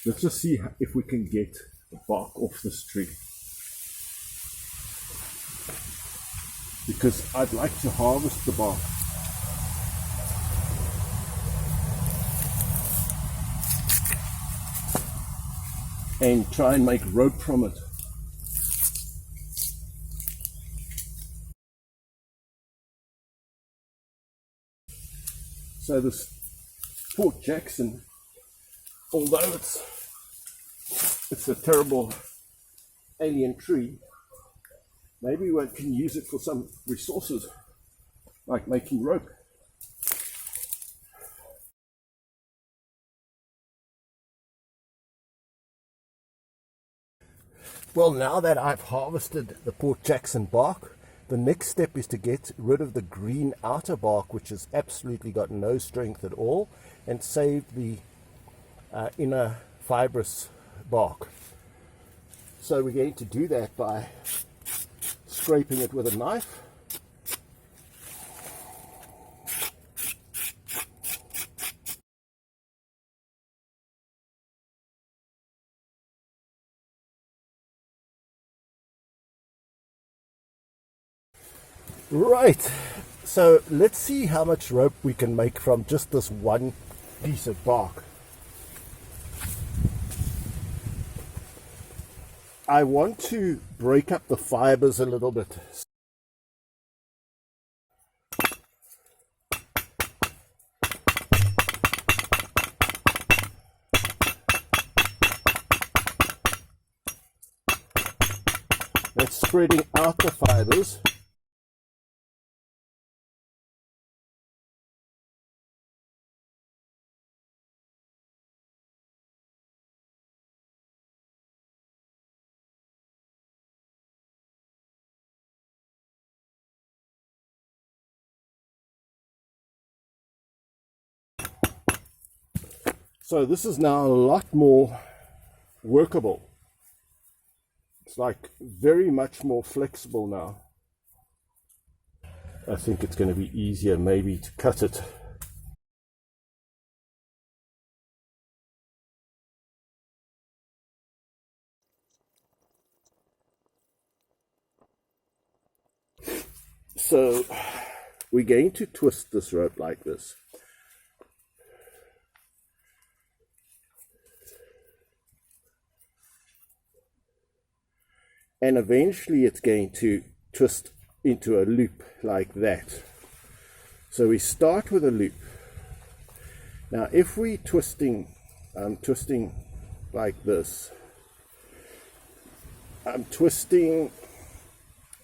Let's just see if we can get the bark off this tree, because I'd like to harvest the bark. And try and make rope from it. So this Fort Jackson, although it's a terrible alien tree, maybe we can use it for some resources, like making rope. Well, now that I've harvested the Port Jackson bark, the next step is to get rid of the green outer bark, which has absolutely got no strength at all, and save the inner fibrous bark. So we're going to do that by scraping it with a knife. Right, so let's see how much rope we can make from just this one piece of bark. I want to break up the fibers a little bit. That's spreading out the fibers. So this is now a lot more workable. It's like very much more flexible now. I think it's going to be easier maybe to cut it. So we're going to twist this rope like this. And eventually it's going to twist into a loop like that. So we start with a loop. Now if we're twisting, I'm twisting like this. I'm twisting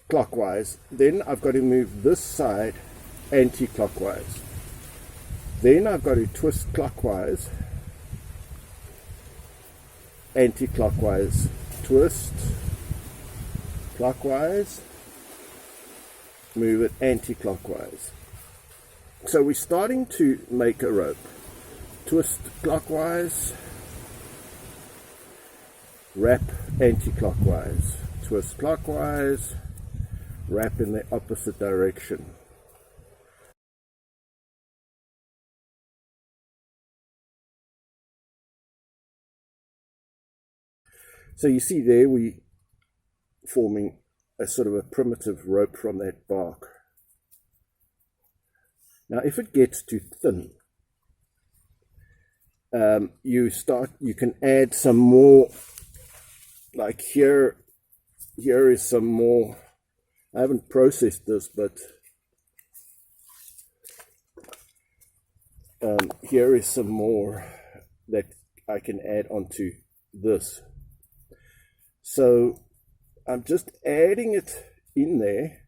clockwise. Then I've got to move this side anti-clockwise. Then I've got to twist clockwise, anti-clockwise, twist, clockwise, move it anti-clockwise. So we're starting to make a rope. Twist clockwise, wrap anti-clockwise, twist clockwise, wrap in the opposite direction. So you see there we forming a sort of a primitive rope from that bark. Now if it gets too thin, you can add some more, like here is some more. I haven't processed this, but here is some more that I can add onto this. So I'm just adding it in there,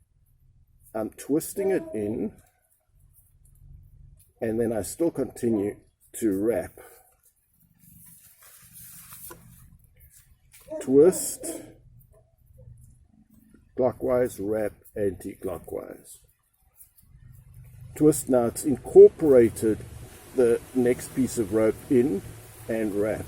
I'm twisting it in, and then I still continue to wrap. Twist, clockwise, wrap, anti-clockwise. Twist, now it's incorporated the next piece of rope in and wrap.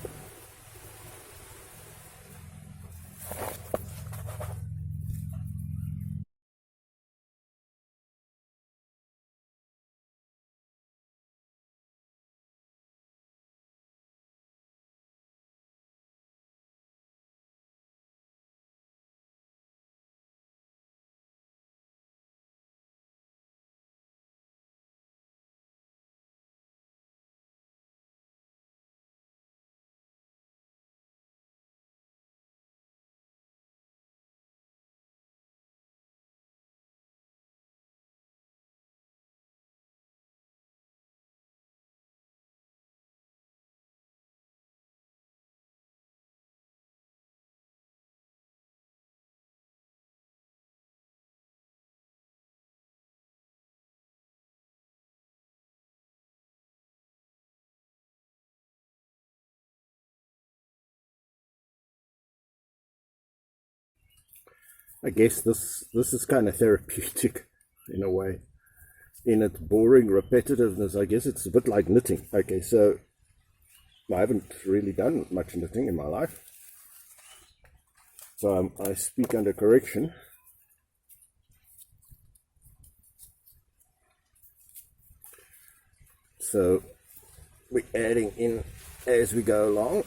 I guess this is kind of therapeutic in a way. In its boring repetitiveness, I guess it's a bit like knitting. Okay, so I haven't really done much knitting in my life, so I speak under correction. So we're adding in as we go along.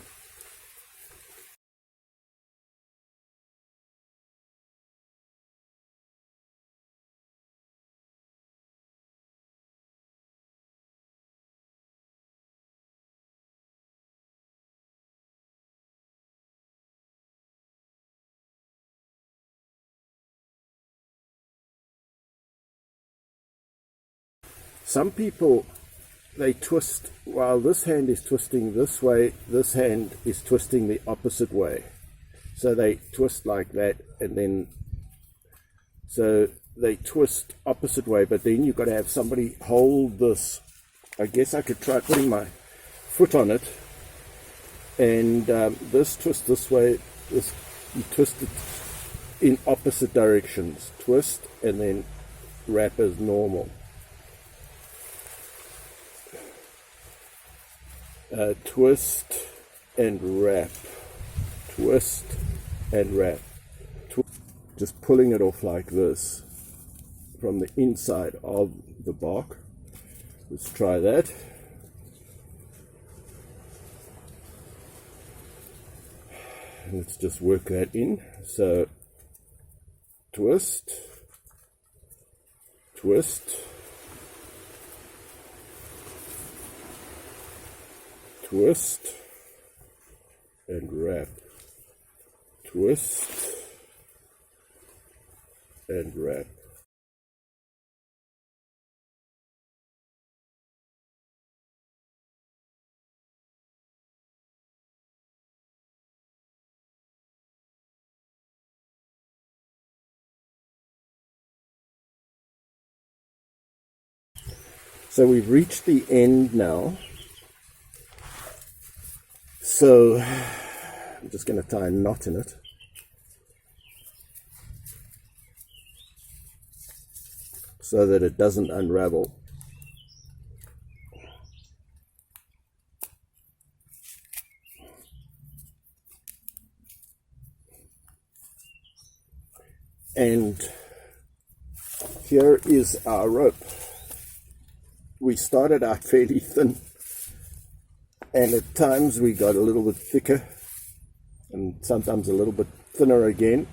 Some people, they twist, while this hand is twisting this way, this hand is twisting the opposite way. So they twist like that, and then, so they twist opposite way, but then you've got to have somebody hold this. I guess I could try putting my foot on it, and this twist this way, this, you twist it in opposite directions. Twist, and then wrap as normal. Twist and wrap, twist and wrap, just pulling it off like this from the inside of the bark. Let's try that. Let's just work that in. So twist, twist, twist and wrap, twist and wrap. So we've reached the end now. So I'm just going to tie a knot in it. So that it doesn't unravel. And here is our rope. We started out fairly thin, and at times we got a little bit thicker, and sometimes a little bit thinner again.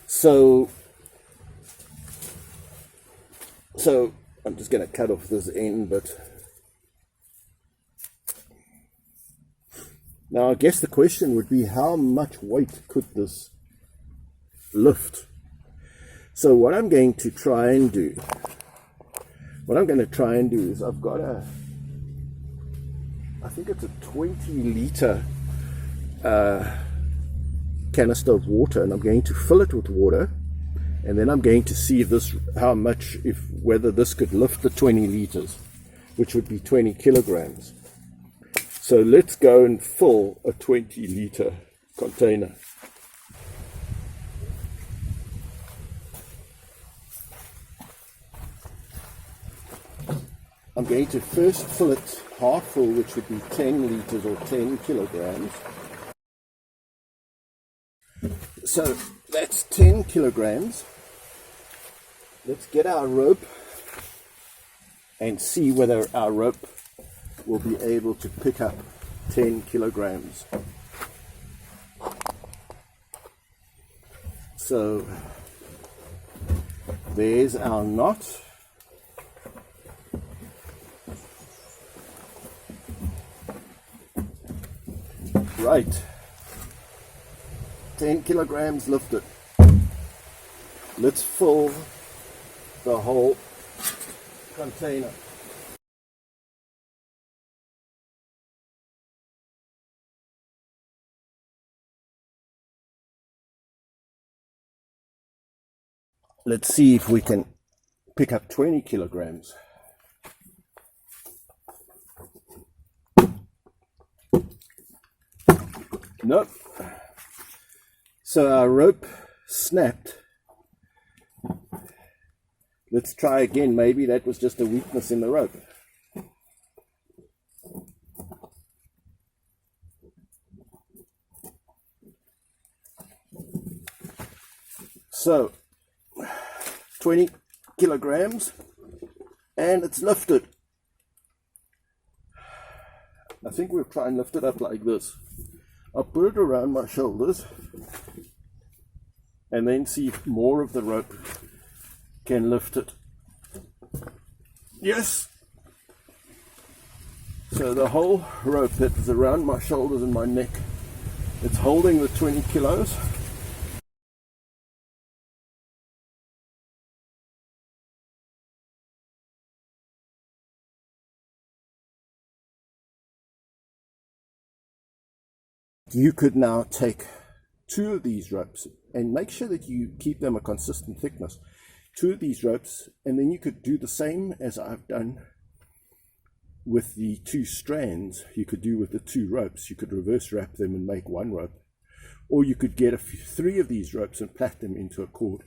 So I'm just going to cut off this end, but now I guess the question would be, how much weight could this lift? So what I'm going to try and do, is I've got I think it's a 20-liter canister of water, and I'm going to fill it with water, and then I'm going to see whether this could lift the 20 liters, which would be 20 kilograms. So let's go and fill a 20-liter container. I'm going to first fill it half full, which would be 10 liters or 10 kilograms. So that's 10 kilograms. Let's get our rope and see whether our rope will be able to pick up 10 kilograms. So there's our knot. Right, 10 kilograms lifted. Let's fill the whole container. Let's see if we can pick up 20 kilograms. Nope. So our rope snapped Let's try again. Maybe that was just a weakness in the rope. So 20 kilograms and it's lifted. I think we'll try and lift it up like this. I'll put it around my shoulders and then see if more of the rope can lift it. Yes! So the whole rope that is around my shoulders and my neck, it's holding the 20 kilos. You could now take 2 of these ropes and make sure that you keep them a consistent thickness. 2 of these ropes, and then you could do the same as I've done with the 2 strands. You could do with the 2 ropes. You could reverse wrap them and make 1 rope, or you could get 3 of these ropes and plait them into a cord